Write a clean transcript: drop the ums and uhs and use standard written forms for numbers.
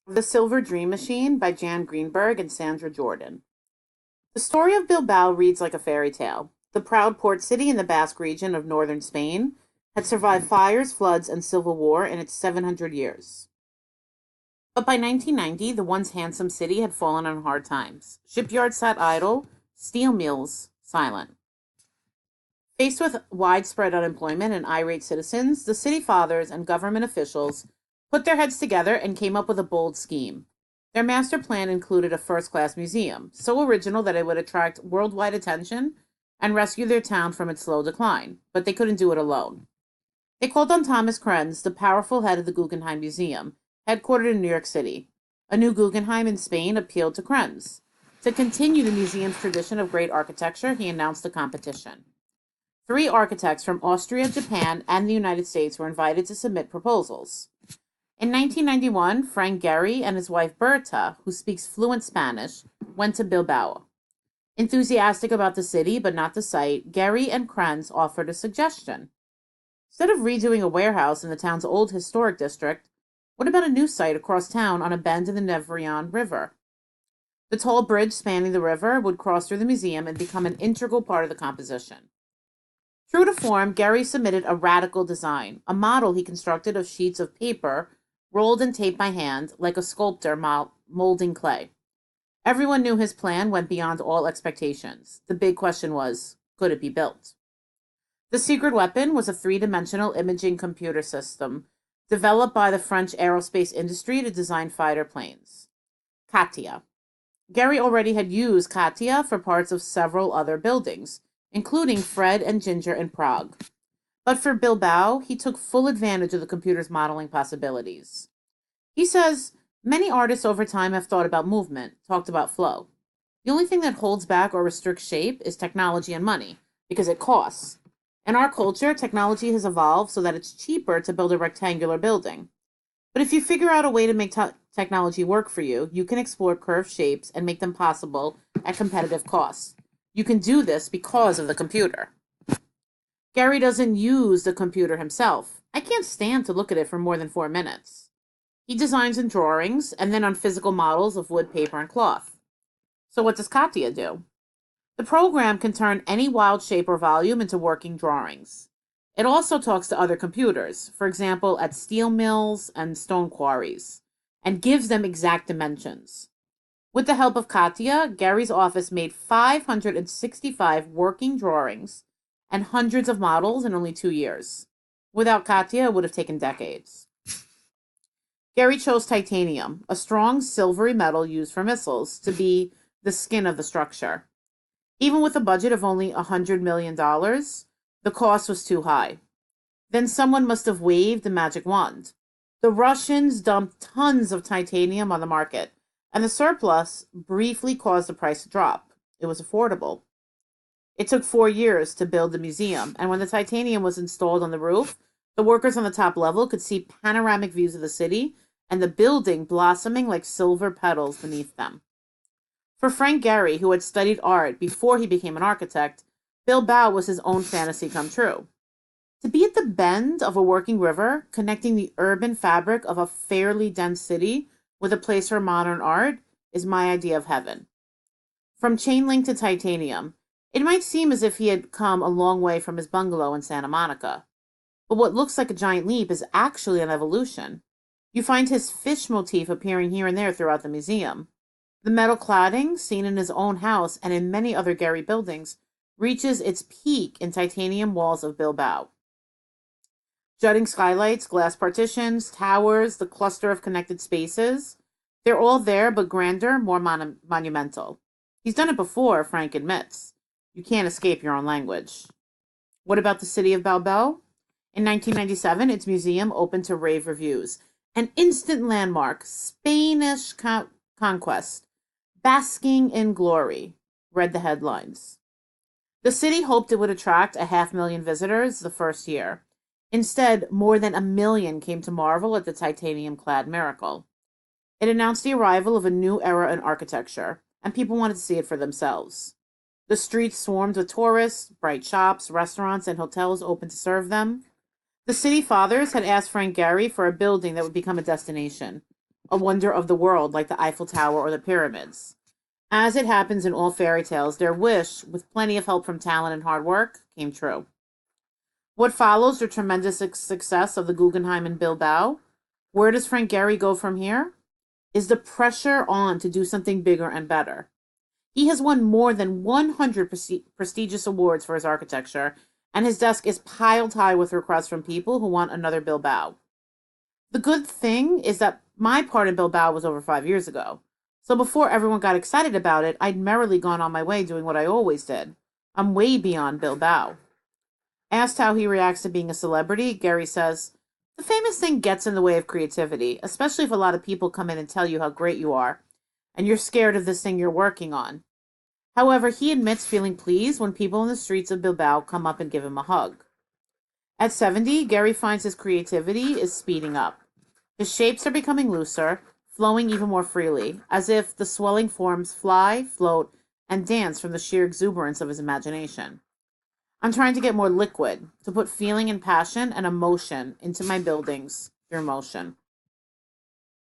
The Silver Dream Machine by Jan Greenberg and Sandra Jordan. The story of Bilbao reads like a fairy tale. The proud port city in the Basque region of northern Spain had survived fires, floods, and civil war in its 700 years. But by 1990, the once handsome city had fallen on hard times. Shipyards sat idle, steel mills silent. Faced with widespread unemployment and irate citizens, the city fathers and government officials put their heads together and came up with a bold scheme. Their master plan included a first class museum, so original that it would attract worldwide attention and rescue their town from its slow decline. But they couldn't do it alone. They called on Thomas Krenz, the powerful head of the Guggenheim Museum, headquartered in New York City. A new Guggenheim in Spain appealed to Krenz. To continue the museum's tradition of great architecture, he announced a competition. 3 architects from Austria, Japan, and the United States were invited to submit proposals. In 1991, Frank Gehry and his wife Berta, who speaks fluent Spanish, went to Bilbao. Enthusiastic about the city but not the site, Gehry and Krenz offered a suggestion. Instead of redoing a warehouse in the town's old historic district, what about a new site across town on a bend in the Nevrion River? The tall bridge spanning the river would cross through the museum and become an integral part of the composition. True to form, Gehry submitted a radical design, a model he constructed of sheets of paper rolled and taped by hand, like a sculptor molding clay. Everyone knew his plan went beyond all expectations. The big question was, could it be built? The secret weapon was a 3-dimensional imaging computer system developed by the French aerospace industry to design fighter planes. CATIA. Gehry already had used CATIA for parts of several other buildings, including Fred and Ginger in Prague. But for Bilbao, he took full advantage of the computer's modeling possibilities. He says, many artists over time have thought about movement, talked about flow. The only thing that holds back or restricts shape is technology and money, because it costs. In our culture, technology has evolved so that it's cheaper to build a rectangular building. But if you figure out a way to make technology work for you, you can explore curved shapes and make them possible at competitive costs. You can do this because of the computer. Gehry doesn't use the computer himself. I can't stand to look at it for more than 4 minutes. He designs in drawings and then on physical models of wood, paper, and cloth. So what does Katia do? The program can turn any wild shape or volume into working drawings. It also talks to other computers, for example, at steel mills and stone quarries, and gives them exact dimensions. With the help of Katia, Gehry's office made 565 working drawings and hundreds of models in only 2 years. Without Katia, it would have taken decades. Gehry chose titanium, a strong silvery metal used for missiles, to be the skin of the structure. Even with a budget of only $100 million, the cost was too high. Then someone must have waved the magic wand. The Russians dumped tons of titanium on the market, and the surplus briefly caused the price to drop. It was affordable. It took 4 years to build the museum, and when the titanium was installed on the roof, the workers on the top level could see panoramic views of the city and the building blossoming like silver petals beneath them. For Frank Gehry, who had studied art before he became an architect, Bilbao was his own fantasy come true. To be at the bend of a working river, connecting the urban fabric of a fairly dense city with a place for modern art, is my idea of heaven. From chain link to titanium, it might seem as if he had come a long way from his bungalow in Santa Monica. But what looks like a giant leap is actually an evolution. You find his fish motif appearing here and there throughout the museum. The metal cladding, seen in his own house and in many other Gehry buildings, reaches its peak in titanium walls of Bilbao. Jutting skylights, glass partitions, towers, the cluster of connected spaces, they're all there, but grander, more monumental. He's done it before, Frank admits. You can't escape your own language. What about the city of Bilbao? In 1997, its museum opened to rave reviews. An instant landmark, Spanish conquest, basking in glory, read the headlines. The city hoped it would attract 500,000 visitors the first year. Instead, more than 1 million came to marvel at the titanium-clad miracle. It announced the arrival of a new era in architecture, and people wanted to see it for themselves. The streets swarmed with tourists, bright shops, restaurants, and hotels open to serve them. The city fathers had asked Frank Gehry for a building that would become a destination, a wonder of the world like the Eiffel Tower or the pyramids. As it happens in all fairy tales, their wish, with plenty of help from talent and hard work, came true. What follows the tremendous success of the Guggenheim in Bilbao? Where does Frank Gehry go from here? Is the pressure on to do something bigger and better? He has won more than 100 prestigious awards for his architecture, and his desk is piled high with requests from people who want another Bilbao. The good thing is that my part in Bilbao was over 5 years ago. So before everyone got excited about it, I'd merrily gone on my way doing what I always did. I'm way beyond Bilbao. Asked how he reacts to being a celebrity, Gehry says, the famous thing gets in the way of creativity, especially if a lot of people come in and tell you how great you are, and you're scared of this thing you're working on. However, he admits feeling pleased when people in the streets of Bilbao come up and give him a hug. At 70, Gehry finds his creativity is speeding up. His shapes are becoming looser, flowing even more freely, as if the swelling forms fly, float, and dance from the sheer exuberance of his imagination. I'm trying to get more liquid, to put feeling and passion and emotion into my buildings through motion.